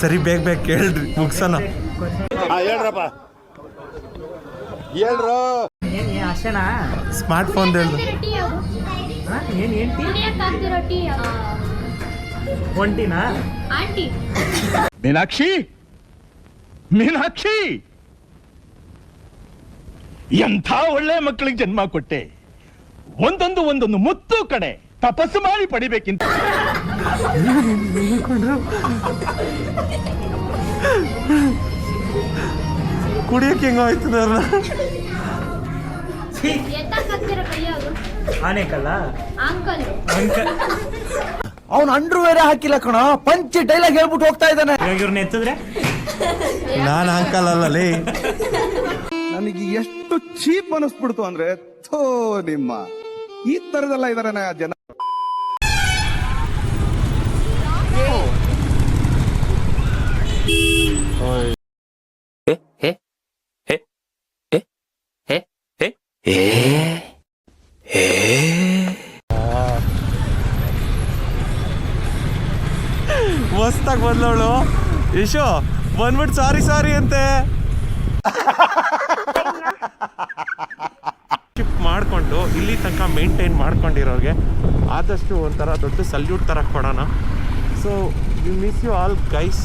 ಸರಿ ಬೇಗ ಕೇಳ್ರಿ ಮುಗ್ಸೋಣ. ಹೇಳ್ರಪ್ಪ ಹೇಳ್ರು. ಅಷ್ಟೇನಾ? ಸ್ಮಾರ್ಟ್ ಫೋನ್ ಹೇಳ್ರಿ. ಒಂಟಿನಾ? ಮೀನಾಕ್ಷಿ ಮೀನಾಕ್ಷಿ, ಎಂಥ ಒಳ್ಳೆ ಮಕ್ಕಳಿಗೆ ಜನ್ಮ ಕೊಟ್ಟೆ. ಒಂದೊಂದು ಮುತ್ತು ಕಡೆ ತಪಸ್ಸು ಮಾಡಿ ಪಡಿಬೇಕಿಂತ. ಕುಡಿಯಕ್ಕೆ ಹೆಂಗಾಯ್ತದ ಆನೇಕಲ್ಲ ಅಂಕಲ್ ಅವನು ಅಂಡ್ರು ಬೇರೆ ಹಾಕಿಲ್ಲ ಕಣ, ಪಂಚ್ ಡೈಲಾಗ್ ಹೇಳ್ಬಿಟ್ಟು ಹೋಗ್ತಾ ಇದ್ದಾನೆ. ಇವಾಗ ಇವ್ರನ್ನ ಎತ್ತಿದ್ರೆ ನಾನು ಅಂಕಲ್ ಅಲ್ಲಲೇ. ನನಗೆ ಎಷ್ಟು ಚೀಪ್ ಅನಿಸ್ಬಿಡ್ತು ಅಂದ್ರೆ, ಥೋ ನಿಮ್ಮ ಈ ತರದೆಲ್ಲ ಇದಾರೆ ಜನ. ಮಸ್ತಾಗಿ ಬಂದವಳು ಯಶೋ, ಬಂದ್ಬಿಟ್ಟು ಸಾರಿ ಅಂತೆ. ಶಿಫ್ಟ್ ಮಾಡಿಕೊಂಡು ಇಲ್ಲಿ ತನಕ ಮೇಂಟೈನ್ ಮಾಡ್ಕೊಂಡಿರೋರಿಗೆ ಆದಷ್ಟು ಒಂಥರ ದೊಡ್ಡ ಸಲ್ಯೂಟ್ ಥರ ಕೊಡೋಣ. So we miss you all guys.